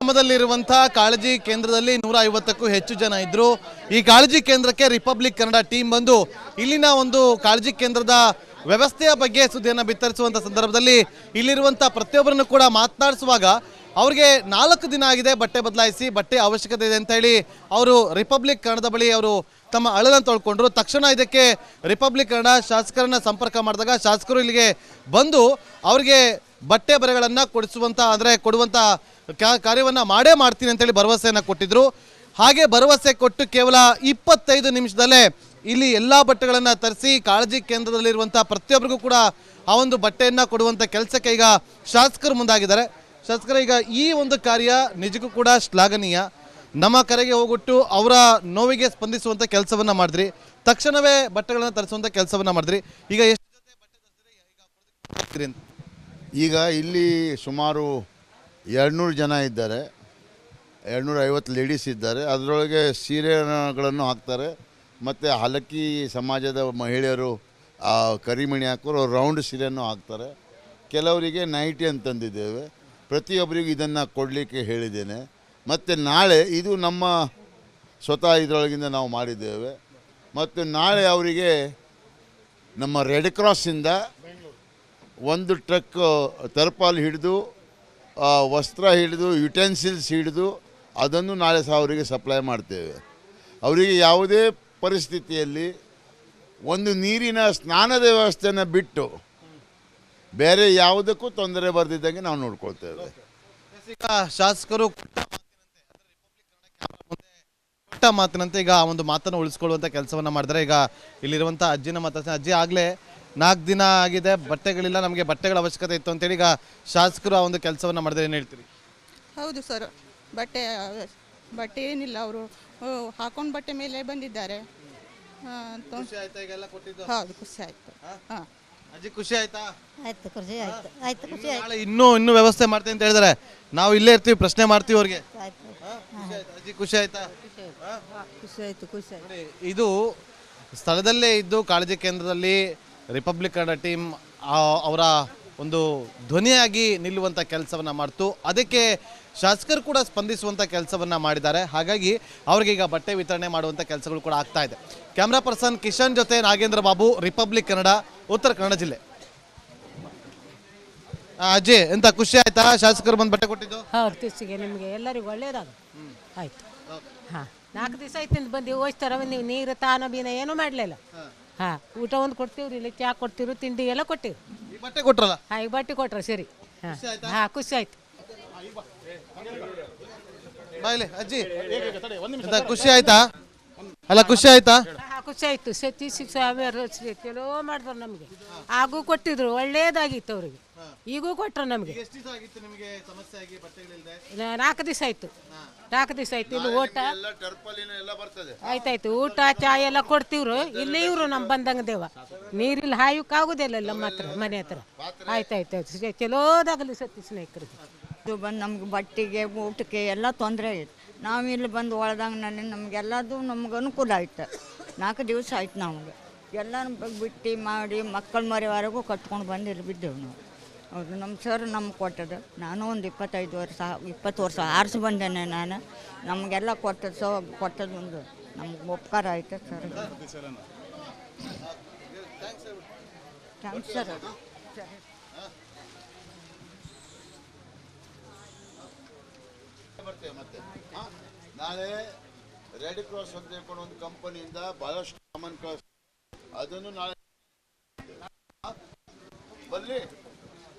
ಗ್ರಾಮದಲ್ಲಿರುವಂತಹ ಕಾಳಜಿ ಕೇಂದ್ರದಲ್ಲಿ 150ಕ್ಕೂ ಹೆಚ್ಚು ಜನ ಇದ್ರು. ಈ ಕಾಳಜಿ ಕೇಂದ್ರಕ್ಕೆ ರಿಪಬ್ಲಿಕ್ ಕನ್ನಡ ಟೀಮ್ ಬಂದು ಇಲ್ಲಿನ ಒಂದು ಕಾಳಜಿ ಕೇಂದ್ರದ ವ್ಯವಸ್ಥೆಯ ಬಗ್ಗೆ ಸುದ್ದಿಯನ್ನು ಬಿತ್ತರಿಸುವಂತ ಸಂದರ್ಭದಲ್ಲಿ ಇಲ್ಲಿರುವಂತಹ ಪ್ರತಿಯೊಬ್ಬರನ್ನು ಕೂಡ ಮಾತನಾಡಿಸುವಾಗ ಅವರಿಗೆ 4 ದಿನ ಆಗಿದೆ ಬಟ್ಟೆ ಬದಲಾಯಿಸಿ, ಬಟ್ಟೆ ಅವಶ್ಯಕತೆ ಇದೆ ಅಂತ ಹೇಳಿ ಅವರು ರಿಪಬ್ಲಿಕ್ ಕನ್ನಡದ ಬಳಿ ಅವರು ತಮ್ಮ ಅಳಲನ್ನು ತೊಳ್ಕೊಂಡ್ರು. ತಕ್ಷಣ ಇದಕ್ಕೆ ರಿಪಬ್ಲಿಕ್ ಕನ್ನಡ ಶಾಸಕರನ್ನ ಸಂಪರ್ಕ ಮಾಡಿದಾಗ ಶಾಸಕರು ಇಲ್ಲಿಗೆ ಬಂದು ಅವರಿಗೆ ಬಟ್ಟೆ ಬರೆಗಳನ್ನು ಕೊಡುವಂತ ಕಾರ್ಯವನ್ನು ಮಾಡೇ ಮಾಡ್ತೀನಿ ಅಂತೇಳಿ ಭರವಸೆಯನ್ನು ಕೊಟ್ಟಿದ್ರು. ಹಾಗೆ ಭರವಸೆ ಕೊಟ್ಟು ಕೇವಲ 25 ನಿಮಿಷದಲ್ಲೇ ಇಲ್ಲಿ ಎಲ್ಲ ಬಟ್ಟೆಗಳನ್ನು ತರಿಸಿ ಕಾಳಜಿ ಕೇಂದ್ರದಲ್ಲಿರುವಂಥ ಪ್ರತಿಯೊಬ್ಬರಿಗೂ ಕೂಡ ಆ ಒಂದು ಬಟ್ಟೆಯನ್ನು ಕೊಡುವಂಥ ಕೆಲಸಕ್ಕೆ ಈಗ ಶಾಸಕರು ಮುಂದಾಗಿದ್ದಾರೆ. ಶಾಸಕರ ಈಗ ಈ ಒಂದು ಕಾರ್ಯ ನಿಜಕ್ಕೂ ಕೂಡ ಶ್ಲಾಘನೀಯ. ನಮ್ಮ ಕರೆಗೆ ಹೋಗ್ಬಿಟ್ಟು ಅವರ ನೋವಿಗೆ ಸ್ಪಂದಿಸುವಂಥ ಕೆಲಸವನ್ನು ಮಾಡಿದ್ರಿ, ತಕ್ಷಣವೇ ಬಟ್ಟೆಗಳನ್ನು ತರಿಸುವಂಥ ಕೆಲಸವನ್ನು ಮಾಡಿದ್ರಿ. ಈಗ ಎಷ್ಟು ಜೊತೆ ಬಟ್ಟೆ ತರಿಸಿದ್ರಿ ಅಂತ? ಈಗ ಇಲ್ಲಿ ಸುಮಾರು 200 ಜನ ಇದ್ದಾರೆ, 250 ಲೇಡೀಸ್ ಇದ್ದಾರೆ. ಅದರೊಳಗೆ ಸೀರೆಗಳನ್ನು ಹಾಕ್ತಾರೆ, ಮತ್ತು ಹಲಕಿ ಸಮಾಜದ ಮಹಿಳೆಯರು ಕರಿಮಣಿ ಹಾಕೋರು ರೌಂಡ್ ಸೀರೆಯನ್ನು ಹಾಕ್ತಾರೆ. ಕೆಲವರಿಗೆ ನೈಟಿ ಅಂತಂದಿದ್ದೇವೆ. ಪ್ರತಿಯೊಬ್ಬರಿಗೂ ಇದನ್ನು ಕೊಡಲಿಕ್ಕೆ ಹೇಳಿದ್ದೇನೆ. ಮತ್ತು ನಾಳೆ ಇದು ನಮ್ಮ ಸ್ವತಃ ಇದರೊಳಗಿಂದ ನಾವು ಮಾಡಿದ್ದೇವೆ. ಮತ್ತು ನಾಳೆ ಅವರಿಗೆ ನಮ್ಮ ರೆಡ್ ಕ್ರಾಸಿಂದ ಒಂದು ಟ್ರಕ್ ತರ್ಪಾಲ್ ಹಿಡಿದು ವಸ್ತ್ರ ಹಿಡಿದು ಯುಟೆನ್ಸಿಲ್ಸ್ ಹಿಡಿದು ಅದನ್ನು ನಾಳೆ ಸಹ ಅವರಿಗೆ ಸಪ್ಲೈ ಮಾಡ್ತೇವೆ. ಅವರಿಗೆ ಯಾವುದೇ ಪರಿಸ್ಥಿತಿಯಲ್ಲಿ ಒಂದು ನೀರಿನ ಸ್ನಾನದ ವ್ಯವಸ್ಥೆಯನ್ನು ಬಿಟ್ಟು ಬೇರೆ ಯಾವುದಕ್ಕೂ ತೊಂದರೆ ಬರೆದಿದ್ದಂಗೆ ನಾವು ನೋಡ್ಕೊಳ್ತೇವೆ. ಈಗ ಶಾಸಕರು ಕೊಟ್ಟ ಮಾತಿನಂತೆ ಈಗ ಒಂದು ಮಾತನ್ನು ಉಳಿಸ್ಕೊಳ್ಳುವಂಥ ಕೆಲಸವನ್ನು ಮಾಡಿದ್ರೆ. ಈಗ ಇಲ್ಲಿರುವಂಥ ಅಜ್ಜಿನ ಮಾತಾಡ್ತೀನಿ. ಅಜ್ಜಿ ಆಗಲೇ 4 ದಿನ ಆಗಿದೆ, ಬಟ್ಟೆಗಳಿಲ್ಲ, ನಮಗೆ ಬಟ್ಟೆಗಳ ಅವಶ್ಯಕತೆ ಇತ್ತು ಅಂತೇಳಿ ಈಗ ಶಾಸಕರು ಆ ಒಂದು ಕೆಲಸವನ್ನು ಮಾಡಿದ್ರೆ ಏನು ಹೇಳ್ತೀರಿ? ಹೌದು ಸರ್, ಬಟ್ಟೆ ಏನಿಲ್ಲ, ಅವರು ಹಾಕೊಂಡು ಬಟ್ಟೆ ಮೇಲೆ ಬಂದಿದ್ದಾರೆ. ಹೌದು, ಖುಷಿ ಆಯ್ತು. ಅಜ್ಜಿ ಖುಷಿ ಆಯ್ತಾ? ಆಯ್ತು, ಖುಷಿ ಆಯ್ತು. ಆಯ್ತು, ಖುಷಿ ಆಯ್ತು. ಇನ್ನೂ ವ್ಯವಸ್ಥೆ ಮಾಡ್ತೀನಿ ಅಂತ ಹೇಳಿದ್ರೆ ನಾವು ಇಲ್ಲೇ ಇರ್ತೀವಿ, ಪ್ರಶ್ನೆ ಮಾಡ್ತೀವಿ ಅವ್ರಿಗೆ. ಅಜ್ಜಿ ಖುಷಿ ಆಯ್ತಾ? ಖುಷಿ ಆಯ್ತು, ಖುಷಿ ಆಯ್ತು. ಇದು ಸ್ಥಳದಲ್ಲೇ ಇದ್ದು ಕಾಳಜಿ ಕೇಂದ್ರದಲ್ಲಿ ರಿಪಬ್ಲಿಕ್ ಕನ್ನಡ ಟೀಮ್ ಅವರ ಒಂದು ಧ್ವನಿಯಾಗಿ ನಿಲ್ಲುವಂಥ ಕೆಲಸವನ್ನು ಮಾಡ್ತು. ಅದಕ್ಕೆ ಶಾಸಕರು ಕೂಡ ಸ್ಪಂದಿಸುವಂಥ ಕೆಲಸವನ್ನು ಮಾಡಿದ್ದಾರೆ. ಹಾಗಾಗಿ ಅವ್ರಿಗೆ ಈಗ ಬಟ್ಟೆ ವಿತರಣೆ ಮಾಡುವಂಥ ಕೆಲಸಗಳು ಕೂಡ ಆಗ್ತಾ ಇದೆ. ಕ್ಯಾಮ್ರಾ ಪರ್ಸನ್ ಕಿಶನ್ ಜೊತೆ ನಾಗೇಂದ್ರ ಬಾಬು, ರಿಪಬ್ಲಿಕ್ ಕನ್ನಡ, ಉತ್ತರ ಕನ್ನಡ ಜಿಲ್ಲೆ. ಅಜ್ಜಿ ಎಂತ ಖುಷಿ ಆಯ್ತಾ ಶಾಸಕರು ಬಂದು ಬಟ್ಟೆ ಕೊಟ್ಟಿದ್ದು? ಹೌದು, ಖುಷಿಗೆ ನಿಮಗೆ ಎಲ್ಲರಿಗೂ ಒಳ್ಳೇದಾಗ ಆಯ್ತು. ಹಾಂ, 4 ದಿವಸ ಆಯ್ತು ಬಂದು ಹೋಯ್ತಾರ. ನೀವು ನೀರು ತಾನ ಬೀನ ಏನೂ ಮಾಡಲಿಲ್ಲ. ಹಾಂ, ಊಟ ಒಂದು ಕೊಡ್ತೀವ್ರಿ, ಇಲ್ಲಿ ಚಾ ಕೊಡ್ತೀವಿ, ತಿಂಡಿ ಎಲ್ಲ ಕೊಟ್ಟಿವಿ. ಬಟ್ಟೆ ಕೊಟ್ರಲ್ಲ? ಹಾಂ, ಈಗ ಬಟ್ಟೆ ಕೊಟ್ರ ಸರಿ. ಹಾಂ ಹಾಂ, ಖುಷಿ ಆಯ್ತು. ಬಾಯ್ಲೆ ಅಜ್ಜಿ, ಖುಷಿ ಆಯ್ತಾ? ಅಲ್ಲ, ಖುಷಿ ಆಯ್ತಾ? ಹಾಂ, ಖುಷಿ ಆಯ್ತು. ಸತಿ ಚಲೋ ಮಾಡಿದ್ರು ನಮಗೆ. ಆಗೂ ಕೊಟ್ಟಿದ್ರು, ಒಳ್ಳೇದಾಗಿತ್ತು ಅವ್ರಿಗೆ. ಈಗೂ ಕೊಟ್ರು ನಮಗೆ. 4 ದಿವಸ ಆಯ್ತು. 4 ದಿವಸ ಆಯ್ತು. ಇಲ್ಲಿ ಊಟ ಆಯ್ತಾಯ್ತು, ಊಟ ಚಾ ಎಲ್ಲ ಕೊಡ್ತೀವ್ರು. ಇಲ್ಲಿ ಇವರು ನಮ್ಮ ಬಂದಂಗ ದೇವ ನೀರಿಲ್ಲಿ ಹಾಯೋಕ್ಕಾಗೋದಿಲ್ಲ ನಮ್ಮ ಹತ್ರ, ಮನೆ ಹತ್ರ. ಆಯ್ತಾಯ್ತು, ಚಲೋದಾಗಲಿ ಸತಿ ಸ್ನೇಹಿತರಿಗೆ. ಇದು ಬಂದು ನಮ್ಗೆ ಬಟ್ಟೆಗೆ ಊಟಕ್ಕೆ ಎಲ್ಲ ತೊಂದರೆ ಆಯ್ತು. ನಾವು ಇಲ್ಲಿ ಬಂದು ಒಳದಂಗ್ನಲ್ಲಿ ನಮಗೆಲ್ಲದು ನಮ್ಗೆ ಅನುಕೂಲ ಆಯ್ತು. 4 ದಿವಸ ಆಯ್ತು. ನಮಗೆ ಎಲ್ಲ ಬಿಟ್ಟು ಮಾಡಿ ಮಕ್ಕಳ ಮರಿವರೆಗೂ ಕಟ್ಕೊಂಡು ಬಂದು ಇಲ್ಲಿ ಬಿದ್ದೆವು ನಾವು. ಹೌದು, ನಮ್ಮ ಸರ್ ನಮ್ಗೆ ಕೊಟ್ಟದ್ದು. ನಾನು ಒಂದು 20 ವರ್ಷ ಆರಿಸಿ ಬಂದೇನೆ ನಾನು. ನಮಗೆಲ್ಲ ಕೊಟ್ಟದ್ದು ಒಂದು ನಮ್ಗೆ ಉಪಕಾರ ಆಯ್ತು ಸರ್. Thanks sir. ನಾಳೆ ರೆಡ್ ಕ್ರಾಸ್ ಅಂತ ಹೇಳ್ಕೊಂಡು ಒಂದು ಕಂಪನಿಯಿಂದ ಬಹಳಷ್ಟು ಸಾಮಾನು ಕಳಿಸ್, ಅದನ್ನು ನಾಳೆ ಬರಲಿ.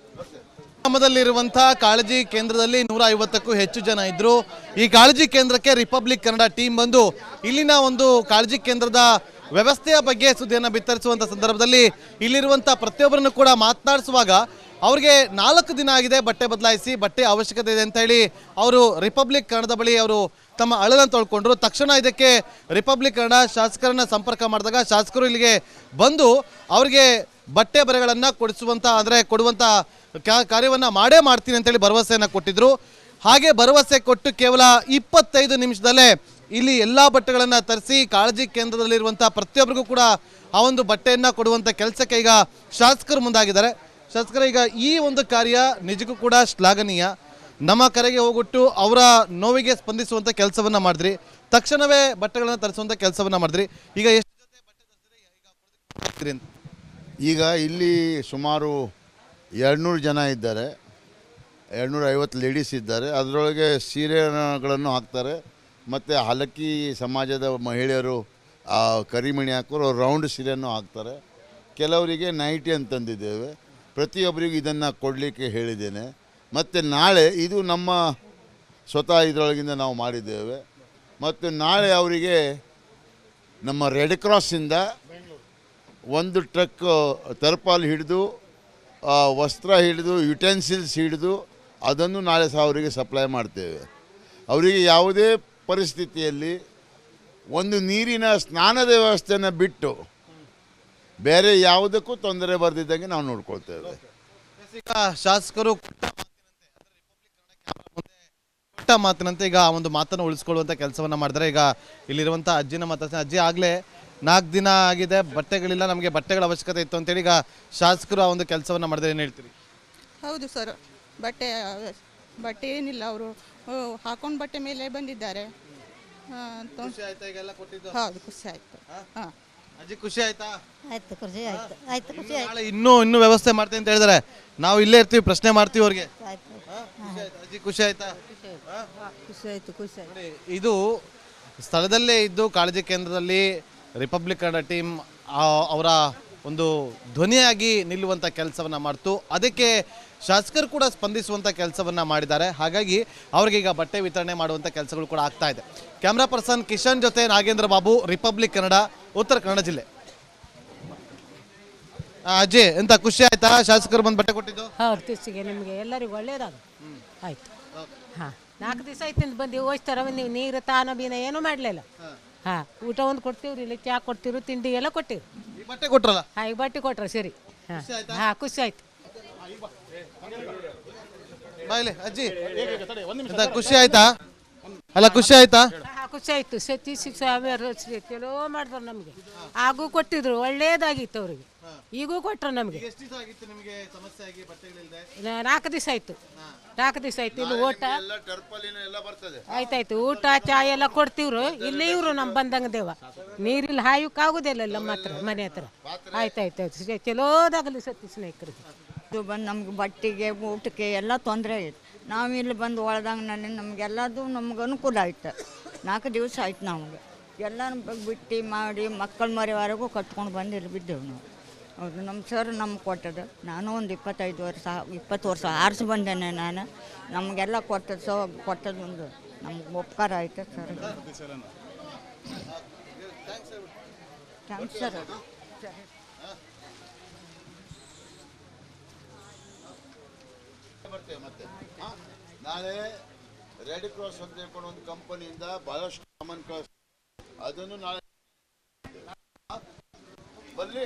ಗ್ರಾಮದಲ್ಲಿರುವಂತಹ ಕಾಳಜಿ ಕೇಂದ್ರದಲ್ಲಿ 150ಕ್ಕೂ ಹೆಚ್ಚು ಜನ ಇದ್ರು. ಈ ಕಾಳಜಿ ಕೇಂದ್ರಕ್ಕೆ ರಿಪಬ್ಲಿಕ್ ಕನ್ನಡ ಟೀಮ್ ಬಂದು ಇಲ್ಲಿನ ಒಂದು ಕಾಳಜಿ ಕೇಂದ್ರದ ವ್ಯವಸ್ಥೆಯ ಬಗ್ಗೆ ಸುದ್ದಿಯನ್ನು ಬಿತ್ತರಿಸುವಂಥ ಸಂದರ್ಭದಲ್ಲಿ ಇಲ್ಲಿರುವಂಥ ಪ್ರತಿಯೊಬ್ಬರನ್ನು ಕೂಡ ಮಾತನಾಡಿಸುವಾಗ ಅವ್ರಿಗೆ 4 ದಿನ ಆಗಿದೆ ಬಟ್ಟೆ ಬದಲಾಯಿಸಿ, ಬಟ್ಟೆ ಅವಶ್ಯಕತೆ ಇದೆ ಅಂತ ಹೇಳಿ ಅವರು ರಿಪಬ್ಲಿಕ್ ಕನ್ನಡದ ಬಳಿ ಅವರು ತಮ್ಮ ಅಳಲನ್ನು ತೊಳ್ಕೊಂಡ್ರು. ತಕ್ಷಣ ಇದಕ್ಕೆ ರಿಪಬ್ಲಿಕ್ ಕನ್ನಡ ಶಾಸಕರನ್ನ ಸಂಪರ್ಕ ಮಾಡಿದಾಗ ಶಾಸಕರು ಇಲ್ಲಿಗೆ ಬಂದು ಅವರಿಗೆ ಬಟ್ಟೆ ಬರೆಗಳನ್ನು ಕೊಡುವಂಥ ಕಾರ್ಯವನ್ನು ಮಾಡೇ ಮಾಡ್ತೀನಿ ಅಂತೇಳಿ ಭರವಸೆಯನ್ನು ಕೊಟ್ಟಿದ್ರು. ಹಾಗೆ ಭರವಸೆ ಕೊಟ್ಟು ಕೇವಲ 25 ನಿಮಿಷದಲ್ಲೇ ಇಲ್ಲಿ ಎಲ್ಲ ಬಟ್ಟೆಗಳನ್ನು ತರಿಸಿ ಕಾಳಜಿ ಕೇಂದ್ರದಲ್ಲಿರುವಂಥ ಪ್ರತಿಯೊಬ್ಬರಿಗೂ ಕೂಡ ಆ ಒಂದು ಬಟ್ಟೆಯನ್ನು ಕೊಡುವಂಥ ಕೆಲಸಕ್ಕೆ ಈಗ ಶಾಸಕರು ಮುಂದಾಗಿದ್ದಾರೆ. ಶಾಸಕರ ಈಗ ಈ ಒಂದು ಕಾರ್ಯ ನಿಜಕ್ಕೂ ಕೂಡ ಶ್ಲಾಘನೀಯ. ನಮ್ಮ ಕರೆಗೆ ಹೋಗ್ಬಿಟ್ಟು ಅವರ ನೋವಿಗೆ ಸ್ಪಂದಿಸುವಂಥ ಕೆಲಸವನ್ನ ಮಾಡಿದ್ರಿ. ತಕ್ಷಣವೇ ಬಟ್ಟೆಗಳನ್ನು ತರಿಸುವಂಥ ಕೆಲಸವನ್ನ ಮಾಡಿದ್ರಿ. ಈಗ ಎಷ್ಟು ಜೊತೆ ಬಟ್ಟೆ ತರಿಸಿದ್ರಿ ಅಂತ? ಈಗ ಇಲ್ಲಿ ಸುಮಾರು 200 ಜನ ಇದ್ದಾರೆ, 250 ಲೇಡೀಸ್ ಇದ್ದಾರೆ. ಅದರೊಳಗೆ ಸೀರೆಗಳನ್ನು ಹಾಕ್ತಾರೆ, ಮತ್ತು ಹಲಕಿ ಸಮಾಜದ ಮಹಿಳೆಯರು ಕರಿಮಣಿ ಹಾಕೋರು ರೌಂಡ್ ಸೀರೆಯನ್ನು ಹಾಕ್ತಾರೆ. ಕೆಲವರಿಗೆ ನೈಟಿ ಅಂತಂದಿದ್ದೇವೆ. ಪ್ರತಿಯೊಬ್ಬರಿಗೂ ಇದನ್ನು ಕೊಡಲಿಕ್ಕೆ ಹೇಳಿದ್ದೇನೆ. ಮತ್ತು ನಾಳೆ ಇದು ನಮ್ಮ ಸ್ವತಃ ಇದರೊಳಗಿಂದ ನಾವು ಮಾಡಿದ್ದೇವೆ. ಮತ್ತು ನಾಳೆ ಅವರಿಗೆ ನಮ್ಮ ರೆಡ್ ಕ್ರಾಸಿಂದ ಒಂದು ಟ್ರಕ್ ತರ್ಪಾಲ್ ಹಿಡಿದು ವಸ್ತ್ರ ಹಿಡಿದು ಯುಟೆನ್ಸಿಲ್ಸ್ ಹಿಡಿದು ಅದನ್ನು ನಾಳೆ ಸಹ ಅವರಿಗೆ ಸಪ್ಲೈ ಮಾಡ್ತೇವೆ. ಅವರಿಗೆ ಯಾವುದೇ ಪರಿಸ್ಥಿತಿಯಲ್ಲಿ ಒಂದು ನೀರಿನ ಸ್ನಾನದ ವ್ಯವಸ್ಥೆಯನ್ನು ಬಿಟ್ಟು ಬೇರೆ ಯಾವುದಕ್ಕೂ ತೊಂದರೆ ಬರೆದಿದ್ದಂಗೆ ನಾವು ನೋಡ್ಕೊಳ್ತೇವೆ. ಈಗ ಶಾಸಕರು ಕೊಟ್ಟ ಮಾತಿನಂತೆ ಈಗ ಆ ಒಂದು ಮಾತನ್ನು ಉಳಿಸ್ಕೊಳ್ಳುವಂಥ ಕೆಲಸವನ್ನ ಮಾಡಿದ್ದಾರೆ. ಈಗ ಇಲ್ಲಿರುವಂಥ ಅಜ್ಜಿನ ಮಾತಾಡ್ತೀನಿ. ಅಜ್ಜಿ, ಆಗಲೇ 4 ದಿನ ಆಗಿದೆ, ಬಟ್ಟೆಗಳಿಲ್ಲ, ನಮಗೆ ಬಟ್ಟೆಗಳ ಅವಶ್ಯಕತೆ ಇತ್ತು ಅಂತೇಳಿ ಈಗ ಶಾಸಕರು ಆ ಒಂದು ಕೆಲಸವನ್ನ ಮಾಡಿದ್ರೆ ಏನು ಹೇಳ್ತೀರಿ? ಹೌದು ಸರ್, ಬಟ್ಟೆ ಏನಿಲ್ಲ, ಅವರು ಹಾಕೊಂಡು ಬಟ್ಟೆ ಮೇಲೆ ಬಂದಿದ್ದಾರೆ. ಖುಷಿ ಆಯ್ತಾ ಈಗೆಲ್ಲ ಕೊಟ್ಟಿದ್ದು? ಹೌದು, ಖುಷಿ ಆಯಿತು. ಹಾಂ, ಅಜ್ಜಿ ಖುಷಿ ಆಯ್ತಾ? ಆಯ್ತು, ಖುಷಿ ಆಯ್ತು. ಆಯ್ತು, ಖುಷಿ ಆಯ್ತು. ನಾಳೆ ಇನ್ನೂ ವ್ಯವಸ್ಥೆ ಮಾಡ್ತೀನಿ ಅಂತ ಹೇಳಿದಾರೆ. ನಾವು ಇಲ್ಲೇ ಇರ್ತೀವಿ, ಪ್ರಶ್ನೆ ಮಾಡ್ತೀವಿ ಅವ್ರಿಗೆ. ಆಯ್ತು, ಅಜ್ಜಿ ಖುಷಿ ಆಯ್ತಾ? ಖುಷಿ ಆಯ್ತು, ಖುಷಿ ಆಯ್ತು. ನೋಡಿ, ಇದು ಸ್ಥಳದಲ್ಲೇ ಇದ್ದು ಕಾಳಜಿ ಕೇಂದ್ರದಲ್ಲಿ ರಿಪಬ್ಲಿಕ್ ಕನ್ನಡ ಟೀಮ್ ಅವರ ಒಂದು ಧ್ವನಿಯಾಗಿ ನಿಲ್ಲುವಂಥ ಕೆಲಸವನ್ನು ಮಾಡ್ತು. ಅದಕ್ಕೆ ಶಾಸಕರು ಕೂಡ ಸ್ಪಂದಿಸುವಂಥ ಕೆಲಸವನ್ನು ಮಾಡಿದ್ದಾರೆ. ಹಾಗಾಗಿ ಅವರಿಗೆ ಈಗ ಬಟ್ಟೆ ವಿತರಣೆ ಮಾಡುವಂಥ ಕೆಲಸಗಳು ಕೂಡ ಆಗ್ತಾ ಇದೆ. ಕ್ಯಾಮ್ರಾ ಪರ್ಸನ್ ಕಿಶನ್ ಜೊತೆ ನಾಗೇಂದ್ರ ಬಾಬು, ರಿಪಬ್ಲಿಕ್ ಕನ್ನಡ, ಉತ್ತರ ಕನ್ನಡ ಜಿಲ್ಲೆ. ಅಜ್ಜಿ, ಎಂತ ಖುಷಿ ಆಯ್ತಾ ಶಾಸಕರು ಬಂದು ಬಟ್ಟೆ ಕೊಟ್ಟಿದ್ದು? ಹೌದು, ತಿರ್ಸಿಗೆ ನಿಮಗೆ ಎಲ್ಲರಿಗೂ ಒಳ್ಳೇದಾಗ ಆಯ್ತು. ಹಾಂ, 4 ದಿವಸ ಆಯ್ತಿಂದ ಬಂದು ಹೋಯ್ತಾರ, ನೀವು ನೀರು ತಾನ ಬೀನ ಏನೂ ಮಾಡಲಿಲ್ಲ. ಹಾಂ, ಊಟ ಒಂದು ಕೊಡ್ತೀವ್ರಿ, ಇಲ್ಲಿ ಚಹಾ ಕೊಡ್ತೀವಿ, ತಿಂಡಿ ಎಲ್ಲ ಕೊಟ್ಟಿವಿ. ಈ ಬಟ್ಟೆ ಕೊಟ್ರಲ್ಲ? ಹಾಂ, ಈಗ ಬಟ್ಟೆ ಕೊಟ್ರ, ಸರಿ. ಹಾಂ ಹಾಂ, ಖುಷಿ ಆಯ್ತು. ಬಾಯ್ಲಿ ಅಜ್ಜಿ, ಎಂತ ಖುಷಿ ಆಯ್ತಾ? ಅಲ್ಲ, ಖುಷಿ ಆಯ್ತಾ? ಹಾಂ, ಖುಷಿ ಆಯ್ತು. ಚಲೋ ಮಾಡಿದ್ರು ನಮಗೆ. ಹಾಗೂ ಕೊಟ್ಟಿದ್ರು, ಒಳ್ಳೇದಾಗಿತ್ತು ಅವ್ರಿಗೆ. ಈಗೂ ಕೊಟ್ರು ನಮಗೆ. ಎಷ್ಟು ದಿವಸ ಆಗಿತ್ತು ನಿಮಗೆ ಸಮಸ್ಯೆ ಆಗಿ ಬಟ್ಟೆಗಳಿಲ್ಲದೆ? 4 ದಿವಸ ಆಯ್ತು. 4 ದಿವಸ ಆಯ್ತು. ಇಲ್ಲಿ ಊಟ ಆಯ್ತಾಯ್ತು, ಊಟ ಚಾ ಎಲ್ಲ ಕೊಡ್ತೀವ್ರು. ಇಲ್ಲಿ ಇವ್ರು ನಮ್ಮ ಬಂದಂಗ ದೇವ ನೀರಿಲ್ಲಿ ಹಾಯೋಕ್ಕಾಗೋದಿಲ್ಲ ನಮ್ಮ ಹತ್ರ, ಮನೆ ಹತ್ರ. ಆಯ್ತಾಯ್ತು, ಚಲೋದಾಗಲಿ ಸತ್ತಿ ಸ್ನೇಹಿತರಿಗೆ. ಇದು ಬಂದು ನಮ್ಗೆ ಬಟ್ಟೆಗೆ ಊಟಕ್ಕೆ ಎಲ್ಲ ತೊಂದರೆ ಆಯ್ತು. ನಾವು ಇಲ್ಲಿ ಬಂದು ಒಳದಂಗ್ನಲ್ಲಿ ನಮಗೆಲ್ಲದು ನಮ್ಗೆ ಅನುಕೂಲ ಆಯ್ತು. 4 ದಿವಸ ಆಯ್ತು. ನಮಗೆ ಎಲ್ಲ ಬಿಟ್ಟು ಮಾಡಿ ಮಕ್ಕಳ ಮರಿವರೆಗೂ ಕಟ್ಕೊಂಡು ಬಂದು ಇಲ್ಲಿ ಬಿದ್ದೆವು ನಾವು. ಹೌದು, ನಮ್ಮ ಸರ್ ನಮ್ಗೆ ಕೊಟ್ಟದ್ದು. ನಾನು ಒಂದು 20 ವರ್ಷ ಆರಿಸಿ ಬಂದೇನೆ ನಾನು. ನಮಗೆಲ್ಲ ಕೊಟ್ಟದ್ದು ಒಂದು ನಮ್ಗೆ ಉಪಕಾರ ಆಯ್ತು ಸರ್. Thanks sir. ಮತ್ತೆ ನಾಳೆ ರೆಡ್ ಕ್ರಾಸ್ ಅಂತ ಹೇಳ್ಕೊಂಡು ಒಂದು ಕಂಪನಿಯಿಂದ ಬಹಳಷ್ಟು ಸಾಮಾನು ಕಳಿಸ್ತಾರೆ. ಅದನ್ನು ನಾಳೆ ಬರ್ಲಿ.